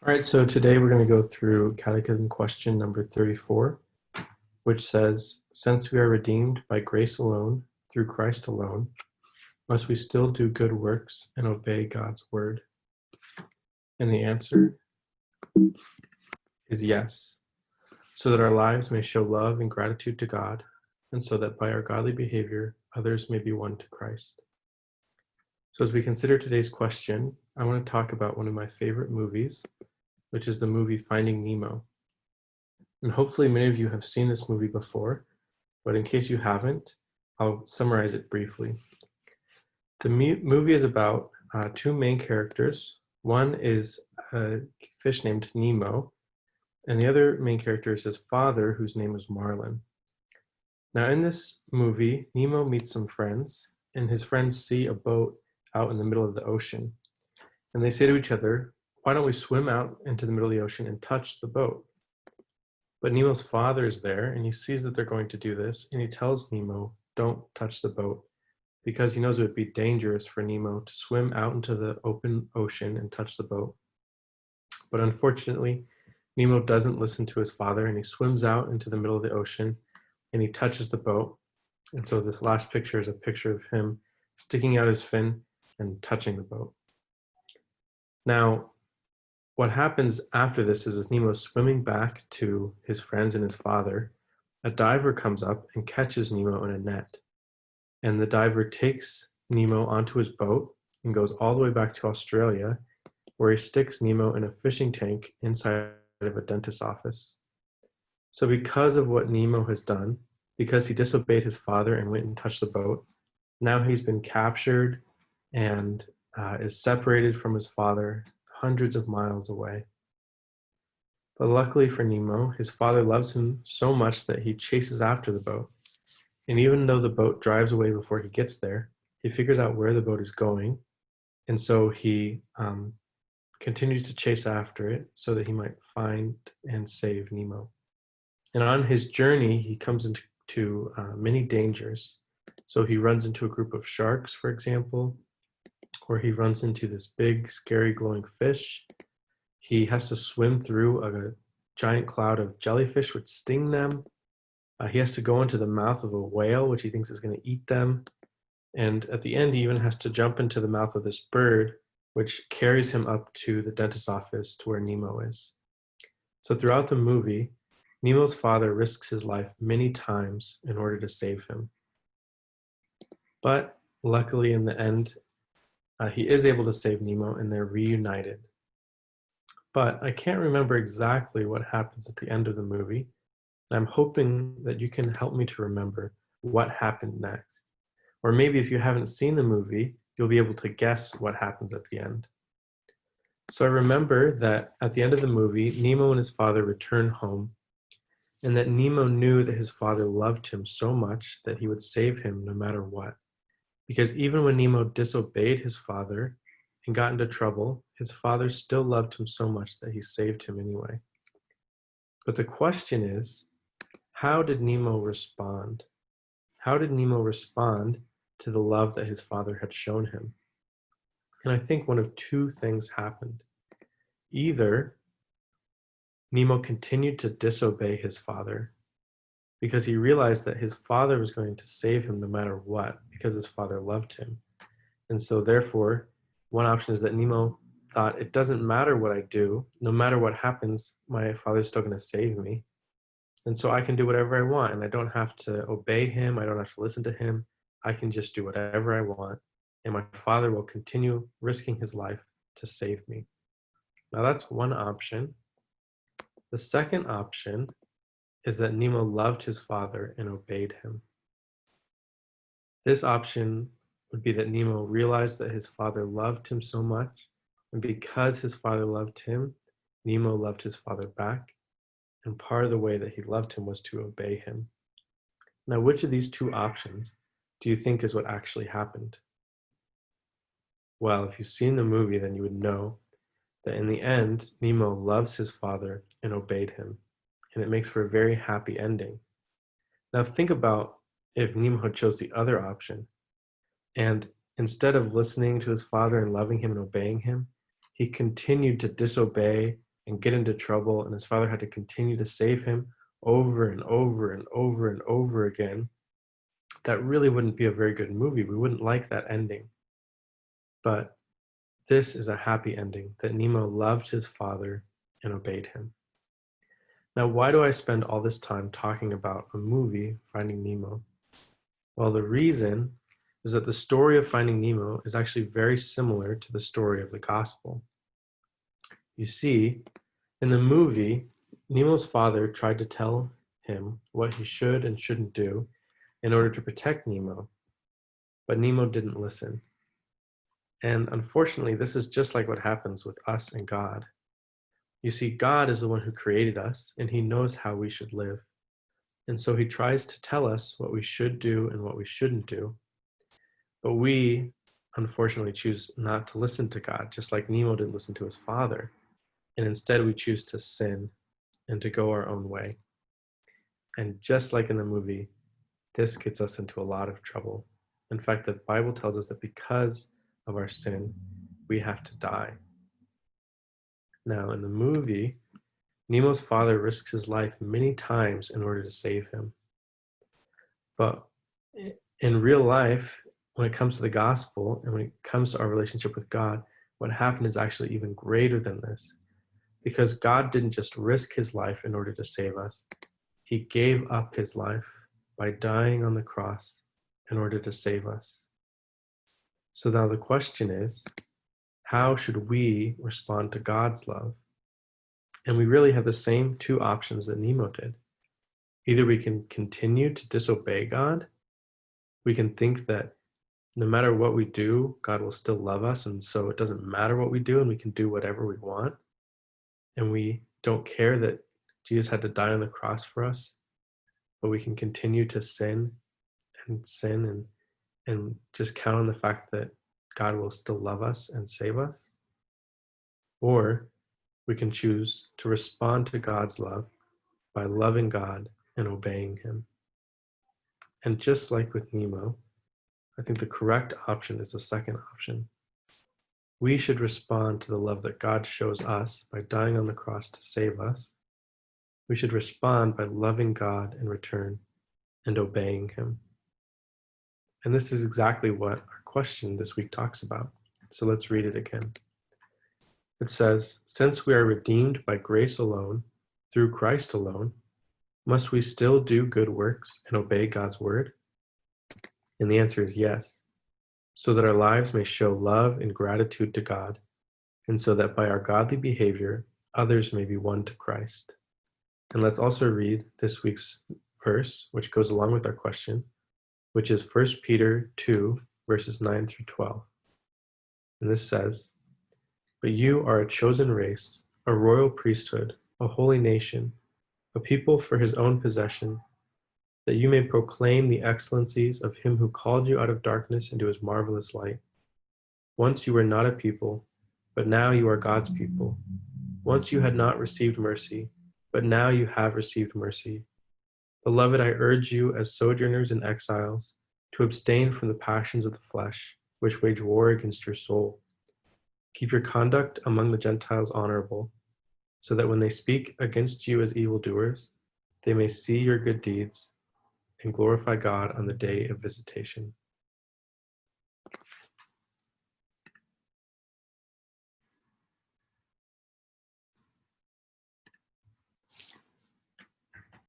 All right, so today we're going to go through Catechism question number 34, which says, since we are redeemed by grace alone, through Christ alone, must we still do good works and obey God's word? And the answer is yes, so that our lives may show love and gratitude to God, and so that by our godly behavior, others may be won to Christ. So as we consider today's question, I want to talk about one of my favorite movies, which is the movie Finding Nemo. And hopefully many of you have seen this movie before, but in case you haven't, I'll summarize it briefly. The movie is about two main characters. One is a fish named Nemo, and the other main character is his father, whose name is Marlin. Now in this movie, Nemo meets some friends, and his friends see a boat out in the middle of the ocean. And they say to each other, why don't we swim out into the middle of the ocean and touch the boat? But Nemo's father is there, and he sees that they're going to do this, and he tells Nemo, don't touch the boat, because he knows it would be dangerous for Nemo to swim out into the open ocean and touch the boat. But unfortunately, Nemo doesn't listen to his father, and he swims out into the middle of the ocean, and he touches the boat. And so this last picture is a picture of him sticking out his fin and touching the boat. Now, what happens after this is as Nemo's swimming back to his friends and his father, a diver comes up and catches Nemo in a net. And the diver takes Nemo onto his boat and goes all the way back to Australia, where he sticks Nemo in a fishing tank inside of a dentist's office. So because of what Nemo has done, because he disobeyed his father and went and touched the boat, now he's been captured and is separated from his father hundreds of miles away. But luckily for Nemo, his father loves him so much that he chases after the boat. And even though the boat drives away before he gets there, he figures out where the boat is going. And so he continues to chase after it so that he might find and save Nemo. And on his journey, he comes into many dangers. So he runs into a group of sharks, for example, or he runs into this big, scary, glowing fish. He has to swim through a giant cloud of jellyfish which sting them. He has to go into the mouth of a whale, which he thinks is going to eat them. And at the end, he even has to jump into the mouth of this bird, which carries him up to the dentist's office to where Nemo is. So throughout the movie, Nemo's father risks his life many times in order to save him. But luckily, in the end, he is able to save Nemo, and they're reunited. But I can't remember exactly what happens at the end of the movie. I'm hoping that you can help me to remember what happened next. Or maybe if you haven't seen the movie, you'll be able to guess what happens at the end. So I remember that at the end of the movie, Nemo and his father return home, and that Nemo knew that his father loved him so much that he would save him no matter what. Because even when Nemo disobeyed his father and got into trouble, his father still loved him so much that he saved him anyway. But the question is, how did Nemo respond? How did Nemo respond to the love that his father had shown him? And I think one of two things happened. Either Nemo continued to disobey his father because he realized that his father was going to save him no matter what, because his father loved him. And so therefore, one option is that Nemo thought, it doesn't matter what I do, no matter what happens, my father's still going to save me. And so I can do whatever I want, and I don't have to obey him, I don't have to listen to him, I can just do whatever I want, and my father will continue risking his life to save me. Now that's one option. The second option is that Nemo loved his father and obeyed him. This option would be that Nemo realized that his father loved him so much, and because his father loved him, Nemo loved his father back, and part of the way that he loved him was to obey him. Now, which of these two options do you think is what actually happened? Well, if you've seen the movie, then you would know that in the end, Nemo loves his father and obeyed him, and it makes for a very happy ending. Now think about if Nemo had chose the other option, and instead of listening to his father and loving him and obeying him, he continued to disobey and get into trouble, and his father had to continue to save him over and over and over and over again, that really wouldn't be a very good movie. We wouldn't like that ending. But this is a happy ending, that Nemo loved his father and obeyed him. Now, why do I spend all this time talking about a movie, Finding Nemo? Well, the reason is that the story of Finding Nemo is actually very similar to the story of the gospel. You see, in the movie, Nemo's father tried to tell him what he should and shouldn't do in order to protect Nemo, but Nemo didn't listen. And unfortunately, this is just like what happens with us and God. You see, God is the one who created us, and he knows how we should live. And so he tries to tell us what we should do and what we shouldn't do. But we, unfortunately, choose not to listen to God, just like Nemo didn't listen to his father. And instead, we choose to sin and to go our own way. And just like in the movie, this gets us into a lot of trouble. In fact, the Bible tells us that because of our sin, we have to die. Now, in the movie, Nemo's father risks his life many times in order to save him. But in real life, when it comes to the gospel and when it comes to our relationship with God, what happened is actually even greater than this. Because God didn't just risk his life in order to save us, he gave up his life by dying on the cross in order to save us. So now the question is, how should we respond to God's love? And we really have the same two options that Nemo did. Either we can continue to disobey God, we can think that no matter what we do, God will still love us, and so it doesn't matter what we do, and we can do whatever we want. And we don't care that Jesus had to die on the cross for us, but we can continue to sin and just count on the fact that God will still love us and save us. Or we can choose to respond to God's love by loving God and obeying him. And just like with Nemo, I think the correct option is the second option. We should respond to the love that God shows us by dying on the cross to save us. We should respond by loving God in return and obeying him. And this is exactly what our question this week talks about. So let's read it again. It says, "Since we are redeemed by grace alone, through Christ alone, must we still do good works and obey God's word?" And the answer is yes, so that our lives may show love and gratitude to God, and so that by our godly behavior, others may be won to Christ. And let's also read this week's verse, which goes along with our question, which is 1 Peter 2, verses 9 through 12. And this says, "But you are a chosen race, a royal priesthood, a holy nation, a people for his own possession, that you may proclaim the excellencies of him who called you out of darkness into his marvelous light. Once you were not a people, but now you are God's people. Once you had not received mercy, but now you have received mercy. Beloved, I urge you as sojourners and exiles to abstain from the passions of the flesh, which wage war against your soul. Keep your conduct among the Gentiles honorable, so that when they speak against you as evildoers, they may see your good deeds and glorify God on the day of visitation."